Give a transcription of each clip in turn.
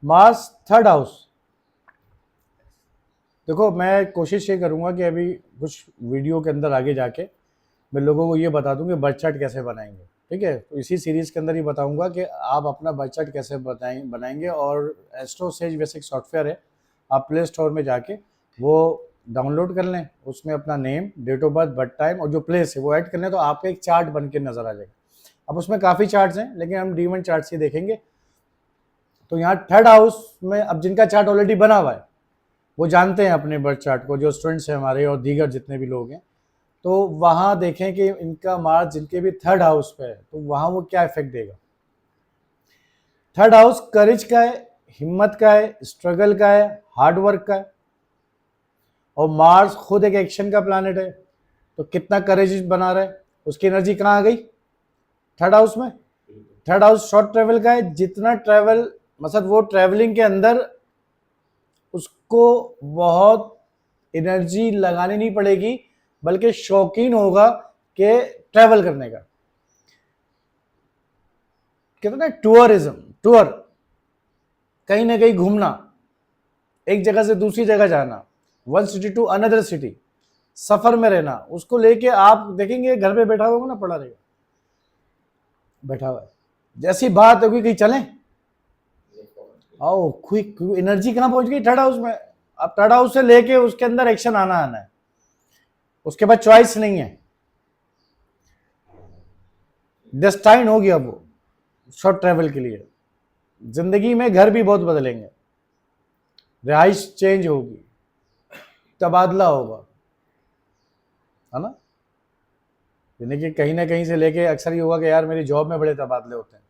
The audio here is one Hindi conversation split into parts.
Mars third house. देखो मैं कोशिश ये करूंगा कि अभी कुछ वीडियो के अंदर आगे जाके मैं लोगों को ये बता दूं कि बर्थ चार्ट कैसे बनाएंगे। ठीक है, तो इसी सीरीज के अंदर ही बताऊंगा कि आप अपना बर्थ चार्ट कैसे बनाएंगे। और एस्ट्रोसेज वैसे एक सॉफ्टवेयर है, आप प्ले स्टोर में जाके वो डाउनलोड कर लें, उसमें अपना name, date of birth, birth time और जो प्लेस है वो ऐड कर लें, तो आपका एक चार्ट बन के नजर आ जाएगा। अब उसमें काफ़ी चार्ट्स हैं, लेकिन हम D1 चार्ट्स ही देखेंगे। तो यहाँ थर्ड हाउस में अब जिनका चार्ट ऑलरेडी बना हुआ है वो जानते हैं अपने बर्थ चार्ट को, जो स्टूडेंट्स हैं हमारे और दीगर जितने भी लोग हैं, तो वहाँ देखें कि इनका मार्च जिनके भी थर्ड हाउस पे है तो वहाँ वो क्या इफेक्ट देगा। थर्ड हाउस करेज का है, हिम्मत का है, स्ट्रगल का है, हार्ड वर्क का है। और मार्स खुद एक एक्शन का प्लानिट है, तो कितना करेज बना रहा है, उसकी एनर्जी कहाँ आ गई, थर्ड हाउस में। थर्ड हाउस शॉर्ट ट्रेवल का है, जितना ट्रेवल मतलब वो ट्रेवलिंग के अंदर उसको बहुत एनर्जी लगानी नहीं पड़ेगी, बल्कि शौकीन होगा कि ट्रैवल करने का। कहते ना टूरिज्म, टूर, कहीं ना कहीं घूमना, एक जगह से दूसरी जगह जाना, one city to another city, सफर में रहना, उसको लेके आप देखेंगे घर पे बैठा होगा ना, पड़ा रहेगा, बैठा हुआ है। जैसी बात होगी कहीं चलें, आओ क्विक, एनर्जी कहाँ पहुंच गई, थर्ड हाउस में। अब थर्ड हाउस से लेके उसके अंदर एक्शन आना आना है, उसके बाद चॉइस नहीं है, डेस्टाइन हो गया वो शॉर्ट ट्रैवल के लिए। जिंदगी में घर भी बहुत बदलेंगे, रिहाइश चेंज होगी, तबादला होगा, है ना। यानी कि कहीं ना कहीं से लेके अक्सर ये हुआ कि यार मेरी जॉब में बड़े तबादले होते हैं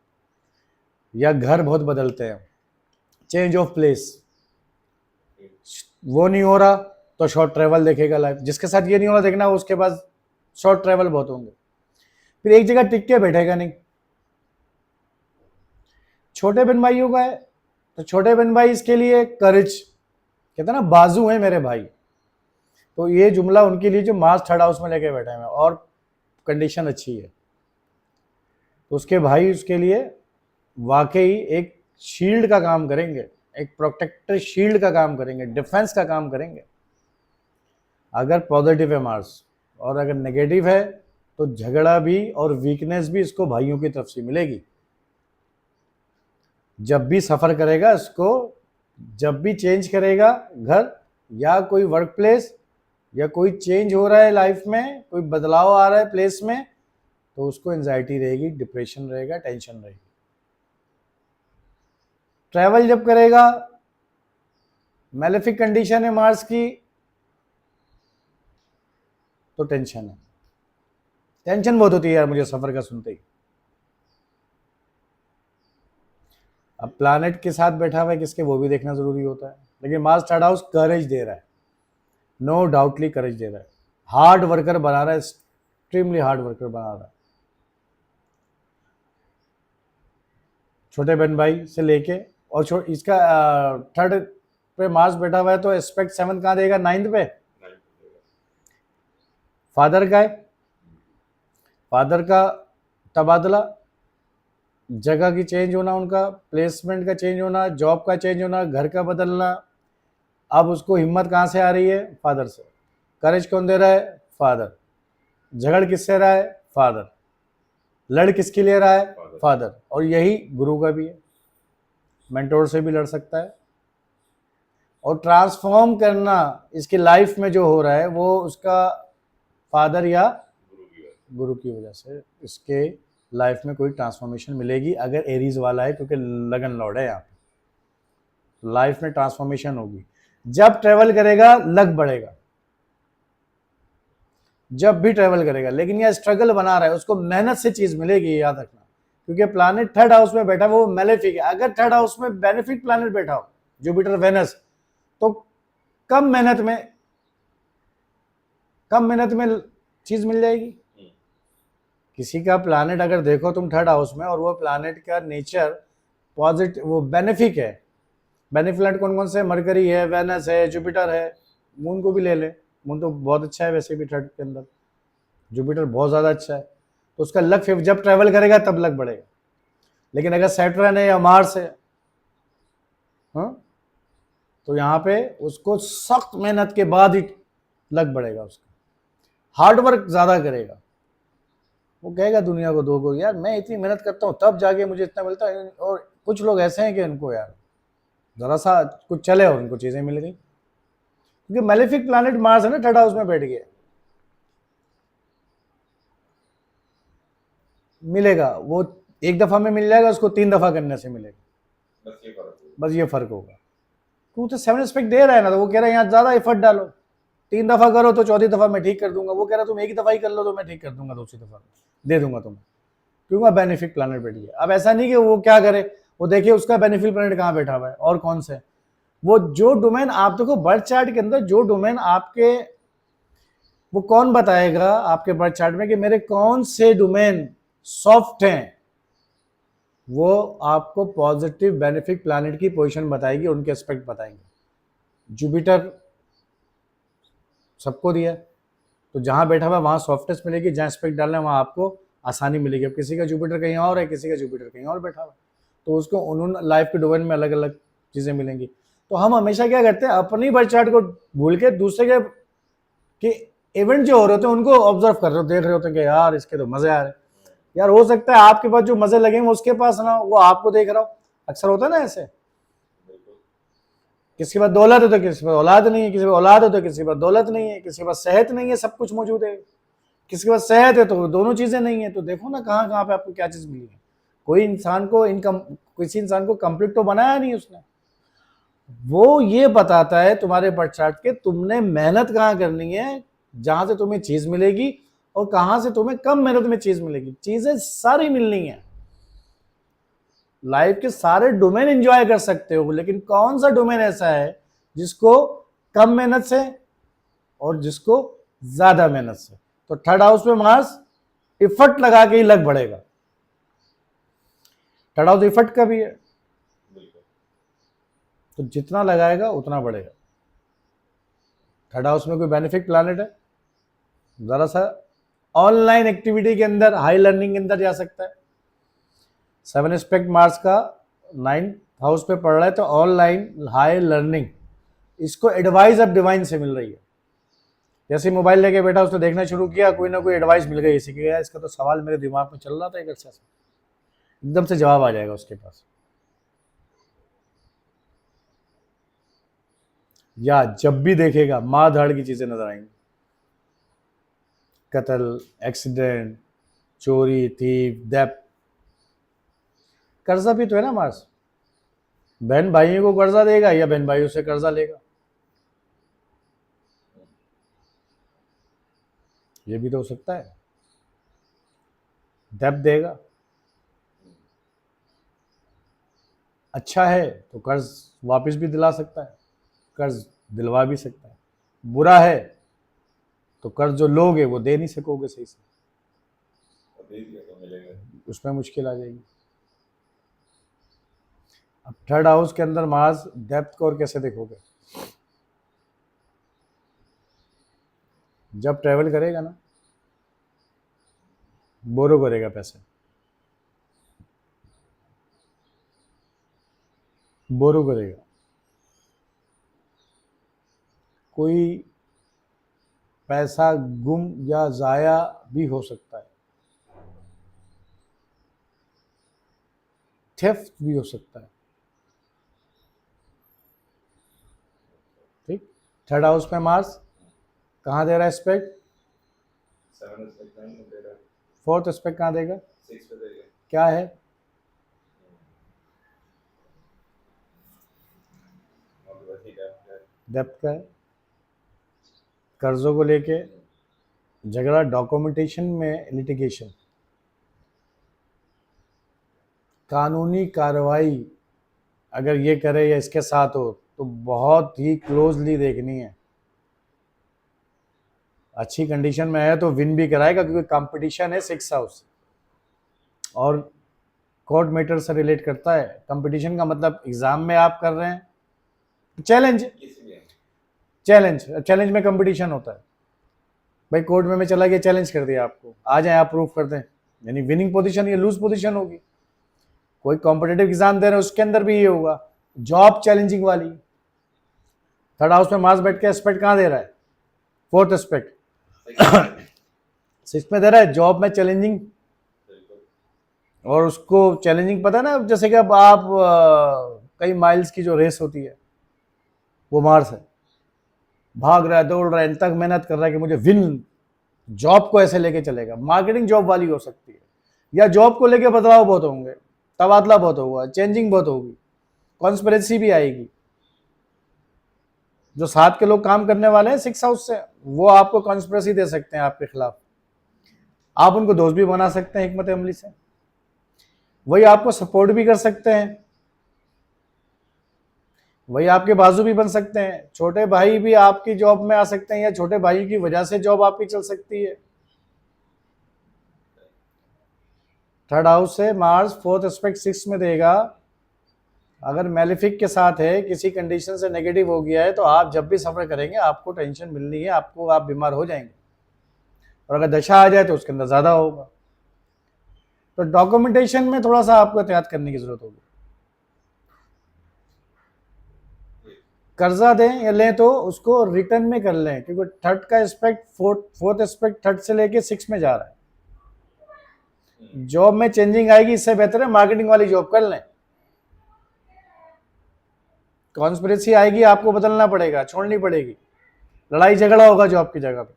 या घर बहुत बदलते हैं, चेंज ऑफ प्लेस। वो नहीं हो रहा तो शॉर्ट ट्रैवल देखेगा लाइफ, जिसके साथ ये नहीं हो रहा देखना उसके पास शॉर्ट ट्रैवल बहुत होंगे, फिर एक जगह टिक के बैठेगा नहीं। छोटे बहन भाइयों का है, तो छोटे बहन भाई इसके लिए करेज, कहते ना बाजू है मेरे भाई, तो ये जुमला उनके लिए जो मार्स थर्ड हाउस में लेके बैठे हैं और कंडीशन अच्छी है, तो उसके भाई उसके लिए वाकई एक शील्ड का काम करेंगे, एक प्रोटेक्टर शील्ड का काम करेंगे, डिफेंस का काम करेंगे, अगर पॉजिटिव है मार्स। और अगर नेगेटिव है तो झगड़ा भी और वीकनेस भी इसको भाइयों की तरफ से मिलेगी। जब भी सफ़र करेगा इसको, जब भी चेंज करेगा घर या कोई वर्क प्लेस या कोई चेंज हो रहा है लाइफ में, कोई बदलाव आ रहा है प्लेस में, तो उसको एंजाइटी रहेगी, डिप्रेशन रहेगा, टेंशन रहेगी। ट्रैवल जब करेगा, मैलेफिक कंडीशन है मार्स की, तो टेंशन है, टेंशन बहुत होती है यार मुझे सफ़र का सुनते ही। अब प्लानेट के साथ बैठा हुआ है किसके, वो भी देखना ज़रूरी होता है, लेकिन मार्स थर्ड हाउस करेज दे रहा है, नो डाउटली करेज दे रहा है, हार्ड वर्कर बना रहा है, एक्सट्रीमली हार्ड वर्कर बना रहा है। छोटे बहन भाई से लेके और इसका थर्ड पे मार्स बैठा हुआ है, तो एस्पेक्ट 7 कहाँ देगा, 9th पे फादर का है, फादर का तबादला, जगह की चेंज होना, उनका प्लेसमेंट का चेंज होना, जॉब का चेंज होना, घर का बदलना। अब उसको हिम्मत कहाँ से आ रही है, फादर से। करेज कौन दे रहा है, फादर। झगड़ किससे रहा है, फादर। लड़ किसके लिए रहा है, फादर। और यही गुरु का भी है, मेंटोर से भी लड़ सकता है। और ट्रांसफॉर्म करना इसकी लाइफ में जो हो रहा है वो उसका फादर या गुरु की वजह से इसके लाइफ में कोई ट्रांसफॉर्मेशन मिलेगी, अगर एरीज वाला है, क्योंकि लगन लॉर्ड है यहाँ पे, लाइफ में ट्रांसफॉर्मेशन होगी। जब ट्रेवल करेगा लग बढ़ेगा, जब भी ट्रेवल करेगा, लेकिन यह स्ट्रगल बना रहा है, उसको मेहनत से चीज मिलेगी, याद रखना। क्योंकि प्लानिट थर्ड हाउस में बैठा वो मेलेफिक है। अगर थर्ड हाउस में बेनिफिट प्लानिट बैठा हो, जुपिटर वेनस, तो कम मेहनत में चीज मिल जाएगी। किसी का प्लानेट अगर देखो तुम थर्ड हाउस में और वो प्लानेट का नेचर पॉजिटिव, वो बेनिफिक है। बेनिफिक कौन कौन से, मरकरी है, वेनस है, जुपिटर है, मून को भी ले ले, मून तो बहुत अच्छा है वैसे भी थर्ड के अंदर, जुपिटर बहुत ज़्यादा अच्छा है, तो उसका लक जब ट्रैवल करेगा तब लक बढ़ेगा। लेकिन अगर सैटर्न है या मार्स है, हाँ, तो यहाँ पे उसको सख्त मेहनत के बाद ही लग बढ़ेगा, उसका हार्ड वर्क ज़्यादा करेगा। वो कहेगा दुनिया को, दो को, यार मैं इतनी मेहनत करता हूँ तब जाके मुझे इतना मिलता है। और कुछ लोग ऐसे हैं कि उनको यार ज़रा सा कुछ चले और उनको चीज़ें मिल गई, क्योंकि मेलेफिक प्लैनेट मार्स है ना, थर्ड हाउस में बैठ गया। मिलेगा वो एक दफ़ा में मिल जाएगा, उसको 3 दफ़ा करने से मिलेगा, बस ये फ़र्क होगा। तू तो 7 एस्पेक्ट दे रहा है ना, तो वो कह रहा है यहाँ ज़्यादा एफर्ट डालो, 3 दफ़ा करो तो 4थी दफ़ा मैं ठीक कर दूंगा। वो कह रहा है तुम एक ही दफ़ा ही कर लो तो मैं ठीक कर दूंगा, दूसरी दफ़ा दे दूंगा तुम्हें, क्योंकि बेनिफिक प्लानट बैठ गया। अब ऐसा नहीं कि वो क्या करे, वो देखिए उसका बेनिफिक प्लानट कहाँ बैठा हुआ है और कौन से, वो जो डोमेन आप देखो बर्थ चार्ट के अंदर, जो डोमेन आपके, वो कौन बताएगा आपके बर्थ चार्ट में कि मेरे कौन से डोमेन सॉफ्ट हैं, वो आपको पॉजिटिव बेनिफिक प्लैनेट की पोजीशन बताएगी, उनके एस्पेक्ट बताएंगे। जुपिटर सबको दिया, तो जहां बैठा हुआ वहां सॉफ्टनेस मिलेगी, जहां एस्पेक्ट डालना है वहां आपको आसानी मिलेगी। अब किसी का जुपिटर कहीं और है, किसी का जुपिटर कहीं और बैठा हुआ, तो उसको उन्होंने लाइफ के डोमेन में अलग अलग चीज़ें मिलेंगी। तो हम हमेशा क्या करते हैं, अपनी बर्थ चार्ट को भूल के दूसरे के इवेंट जो हो रहे होते हैं उनको ऑब्जर्व कर रहे हो, देख रहे होते हैं कि यार इसके तो मजे आ रहे हैं। यार हो सकता है आपके पास जो मजे लगे वो उसके पास ना हो, वो आपको देख रहा हो। अक्सर होता है ना ऐसे, किसी के पास दौलत है तो किसी के पास औलाद नहीं है, किसी के पास औलाद है तो किसी के पास दौलत नहीं है, किसी के पास सेहत नहीं है, सब कुछ मौजूद है, किसी के पास सेहत है तो दोनों चीजें नहीं है। तो देखो ना कहाँ कहाँ पे आपको क्या चीज मिली है। कोई इंसान को इनकम, किसी इंसान को कंप्लीट तो बनाया नहीं उसने। वो ये बताता है तुम्हारे बर्थ चार्ट के तुमने मेहनत कहाँ करनी है, जहां से तुम्हें चीज मिलेगी, और कहां से तुम्हें कम मेहनत में चीज मिलेगी। चीजें सारी मिलनी है, लाइफ के सारे डोमेन एंजॉय कर सकते हो, लेकिन कौन सा डोमेन ऐसा है जिसको कम मेहनत से और जिसको ज्यादा मेहनत से। तो थर्ड हाउस में मार्स इफर्ट लगा के ही लग बढ़ेगा, थर्ड हाउस इफर्ट का भी है, तो जितना लगाएगा उतना बढ़ेगा। थर्ड हाउस में कोई बेनिफिट प्लैनेट है, जरा सा ऑनलाइन एक्टिविटी के अंदर, हाई लर्निंग के अंदर जा सकता है। 7 एस्पेक्ट मार्स का 9th हाउस पे पड़ रहा है, तो ऑनलाइन हाई लर्निंग, इसको एडवाइस अब डिवाइन से मिल रही है। जैसे मोबाइल लेके बैठा उसने देखना शुरू किया, कोई ना कोई एडवाइस मिल गई, इसी के इसका तो सवाल मेरे दिमाग में चल रहा था एक अच्छा सा, एकदम से जवाब आ जाएगा उसके पास। या जब भी देखेगा मार धाड़ की चीजें नजर आएंगी, कत्ल, एक्सीडेंट, चोरी, थीफ, डेप्थ। कर्जा भी तो है ना मार्स, बहन भाइयों को कर्जा देगा या बहन भाइयों से कर्जा लेगा, ये भी तो हो सकता है। डेप्थ देगा, अच्छा है तो कर्ज वापस भी दिला सकता है, कर्ज दिलवा भी सकता है। बुरा है तो कर्ज जो लोगे वो दे नहीं सकोगे सही से, उसमें मुश्किल आ जाएगी। अब थर्ड हाउस के अंदर मार्स डेप्थ को और कैसे देखोगे, जब ट्रेवल करेगा ना, बोरो करेगा पैसे, बोरो करेगा, कोई पैसा गुम या जाया भी हो सकता है, थेफ्ट भी हो सकता है। ठीक, थर्ड हाउस में मार्स कहाँ दे रहा है एस्पेक्ट, 4th एस्पेक्ट कहाँ देगा, क्या है, डेप्थ का है। कर्जों को लेके झगड़ा, डॉक्यूमेंटेशन में लिटिगेशन, कानूनी कार्रवाई अगर ये करे या इसके साथ हो तो बहुत ही क्लोजली देखनी है। अच्छी कंडीशन में है तो विन भी कराएगा, क्योंकि कंपटीशन है 6th हाउस और कोर्ट मैटर से रिलेट करता है। कंपटीशन का मतलब एग्जाम में आप कर रहे हैं, चैलेंज, चैलेंज में कंपटीशन होता है। भाई कोर्ट में मैं चला गया, चैलेंज कर दिया आपको, आ जाए आप प्रूफ कर दें, यानी विनिंग पोजीशन या लूज पोजीशन होगी। कोई कॉम्पिटेटिव एग्जाम दे रहे हैं उसके अंदर भी ये होगा, जॉब चैलेंजिंग वाली। थर्ड हाउस में मार्स बैठ के एस्पेक्ट कहाँ दे रहा है? Fourth aspect. सिक्स में दे रहा है जॉब में चैलेंजिंग, और उसको चैलेंजिंग पता है ना, जैसे कि अब आप कई माइल्स की जो रेस होती है वो मार्स है, भाग रहा है, दौड़ रहा है, इन तक मेहनत कर रहा है कि मुझे विन, जॉब को ऐसे लेके चलेगा। मार्केटिंग जॉब वाली हो सकती है, या जॉब को लेके बदलाव बहुत होंगे, तबादला बहुत होगा, चेंजिंग बहुत होगी, कॉन्स्पिरेसी भी आएगी। जो साथ के लोग काम करने वाले हैं सिक्स हाउस से, वो आपको कॉन्स्पिरेसी दे सकते हैं आपके खिलाफ, आप उनको दोस्त भी बना सकते हैं हिकमत अमली से, वही आपको सपोर्ट भी कर सकते हैं, वही आपके बाजू भी बन सकते हैं। छोटे भाई भी आपकी जॉब में आ सकते हैं, या छोटे भाई की वजह से जॉब आपकी चल सकती है। थर्ड हाउस से मार्स फोर्थ एस्पेक्ट सिक्स में देगा। अगर मैलिफिक के साथ है, किसी कंडीशन से नेगेटिव हो गया है, तो आप जब भी सफर करेंगे आपको टेंशन मिलनी है, आपको, आप बीमार हो जाएंगे, और अगर दशा आ जाए तो उसके अंदर ज़्यादा होगा। तो डॉक्यूमेंटेशन में थोड़ा सा आपको एहतियात करने की ज़रूरत होगी। कर्जा दें या लें तो उसको रिटर्न में कर लें, क्योंकि थर्ड का एस्पेक्ट फोर्थ एस्पेक्ट थर्ड से लेके सिक्स में जा रहा है। जॉब में चेंजिंग आएगी, इससे बेहतर है मार्केटिंग वाली जॉब कर लें। कॉन्स्पिरेसी आएगी, आपको बदलना पड़ेगा, छोड़नी पड़ेगी, लड़ाई झगड़ा होगा जॉब की जगह पे।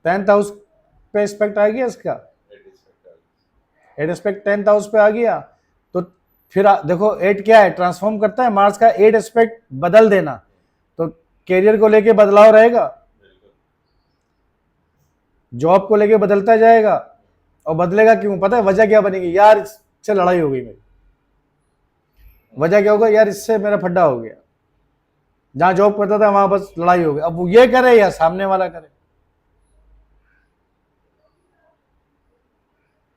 10th हाउस पे एस्पेक्ट आ गया इसका, 8 एस्पेक्ट 10th हाउस पे आ गया, तो फिर देखो 8 क्या है, ट्रांसफॉर्म करता है मार्स का। 8 एस्पेक्ट बदल देना, तो कैरियर को लेके बदलाव रहेगा, जॉब को लेके बदलता जाएगा। और बदलेगा क्यों, पता है वजह क्या बनेगी? यार इससे लड़ाई हो गई मेरी, वजह क्या होगा? यार इससे मेरा फड्डा हो गया, जहां जॉब करता था वहां बस लड़ाई हो गई। अब वो ये करे या सामने वाला करे,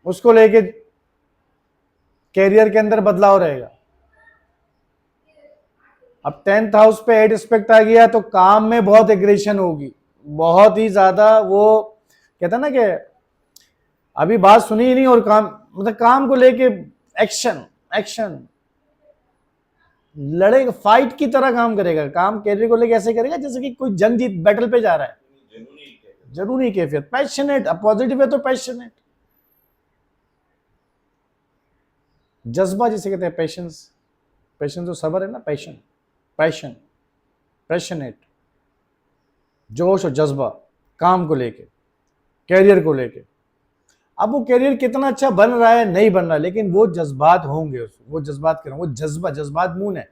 उसको लेके कैरियर के अंदर बदलाव रहेगा। अब 10th हाउस पे 8 एस्पेक्ट आ गया, तो काम में बहुत एग्रेशन होगी, बहुत ही ज्यादा। वो कहता है ना कि अभी बात सुनी ही नहीं, और काम, मतलब काम को लेके एक्शन एक्शन, लड़ेगा, फाइट की तरह काम करेगा। काम कैरियर को लेके ऐसे करेगा जैसे कि कोई जंग जीत, बैटल पे जा रहा है। जरूरी कैफियत, पैशनेट, पॉजिटिव है तो पैशनेट, जज्बा जिसे कहते हैं, पेशेंस। पेशेंस तो सबर है ना, पैशन, पैशन, पैशनेट, जोश और जज्बा काम को लेके, कैरियर को लेके। अब वो कैरियर कितना अच्छा बन रहा है नहीं बन रहा है, लेकिन वो जज्बात होंगे, वो जज्बात करें, वो जज्बा, जज्बात मून है,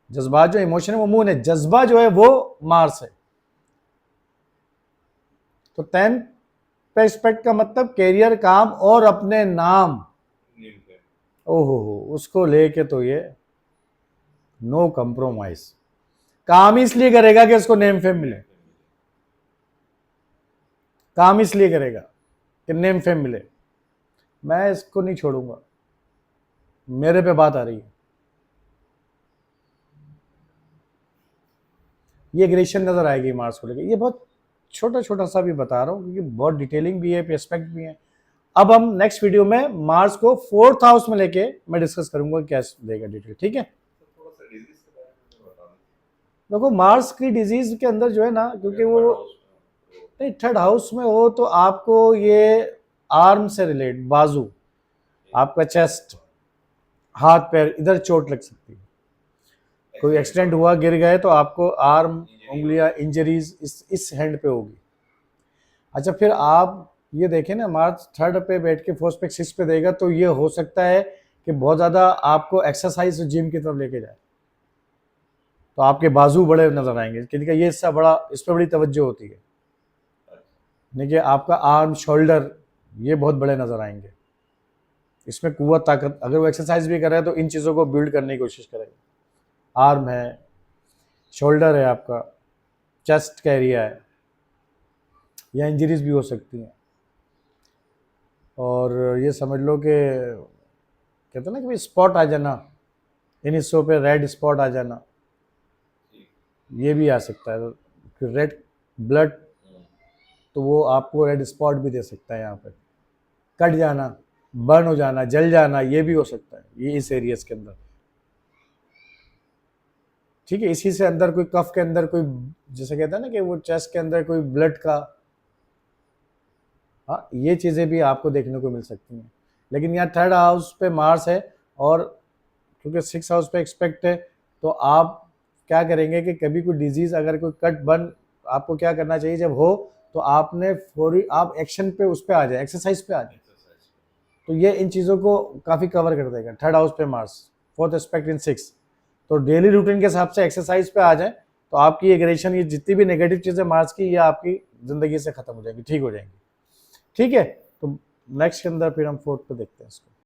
जज्बात जो इमोशन है वो मून है, जज्बा जो है वो मार्स है। तो 10th पे एस्पेक्ट का मतलब कैरियर, काम और अपने नाम, ओहो उसको लेके तो ये नो कंप्रोमाइज। काम इसलिए करेगा कि उसको नेम फेम मिले, काम इसलिए करेगा कि नेम फेम मिले। मैं इसको नहीं छोड़ूंगा, मेरे पे बात आ रही है। ये एग्रेशन नजर आएगी मार्स को लेकर। ये बहुत छोटा छोटा सा भी बता रहा हूँ, क्योंकि बहुत डिटेलिंग भी है, एस्पेक्ट भी है। अब हम नेक्स्ट वीडियो में मार्स को 4th हाउस में लेके मैं डिस्कस करूंगा क्या देगा डिटेल, ठीक है। देखो मार्स की डिजीज के अंदर जो है ना, क्योंकि वो नहीं, थर्ड हाउस में हो तो आपको ये आर्म से रिलेट, बाजू, आपका चेस्ट, हाथ पैर, इधर चोट लग सकती है। कोई एक्सीडेंट हुआ, गिर गए, तो आपको आर्म, उंगलियां, इंजरीज इस हैंड पे होगी। अच्छा, फिर आप ये देखें ना, मार्च थर्ड पे बैठ के फोर्थ पे सिक्स पे देगा, तो ये हो सकता है कि बहुत ज़्यादा आपको एक्सरसाइज जिम की तरफ लेके जाए, तो आपके बाजू बड़े नजर आएंगे, क्योंकि ये हिस्सा बड़ा, इस पर बड़ी तवज्जो होती है। देखिए आपका आर्म, शोल्डर, ये बहुत बड़े नजर आएंगे, इसमें कुव्वत, ताकत। अगर वो एक्सरसाइज भी कर रहा है तो इन चीज़ों को बिल्ड करने की कोशिश करेगा। आर्म है, शोल्डर है आपका, चेस्ट का एरिया है, या इंजरीज भी हो सकती हैं। और ये समझ लो कि कहते हैं ना कि भाई स्पॉट आ जाना, इन हिस्सों पे रेड स्पॉट आ जाना, ये भी आ सकता है। तो रेड ब्लड, तो वो आपको रेड स्पॉट भी दे सकता है यहाँ पे, कट जाना, बर्न हो जाना, जल जाना, ये भी हो सकता है ये इस एरियाज के अंदर। ठीक है, इसी से अंदर कोई कफ के अंदर कोई, जैसे कहते हैं ना कि वो चेस्ट के अंदर कोई ब्लड का, हाँ ये चीज़ें भी आपको देखने को मिल सकती हैं। लेकिन यहाँ थर्ड हाउस पे मार्स है, और क्योंकि सिक्स हाउस पे एक्सपेक्ट है, तो आप क्या करेंगे कि कभी कोई डिजीज़, अगर कोई कट बन, आपको क्या करना चाहिए जब हो, तो आपने फौरी आप एक्शन पे उस पे आ जाए, एक्सरसाइज पे आ जाए। तो ये इन चीज़ों को काफ़ी कवर कर देगा, थर्ड हाउस पे Mars, fourth aspect in six. तो डेली रूटीन के हिसाब से एक्सरसाइज पे आ जाए, तो आपकी एग्रेशन, ये जितनी भी नेगेटिव चीज़ें मार्स की, ये आपकी ज़िंदगी से ख़त्म हो जाएंगी, ठीक हो जाएंगी। ठीक है, तो नेक्स्ट के अंदर फिर हम फोर्थ पे देखते हैं इसको।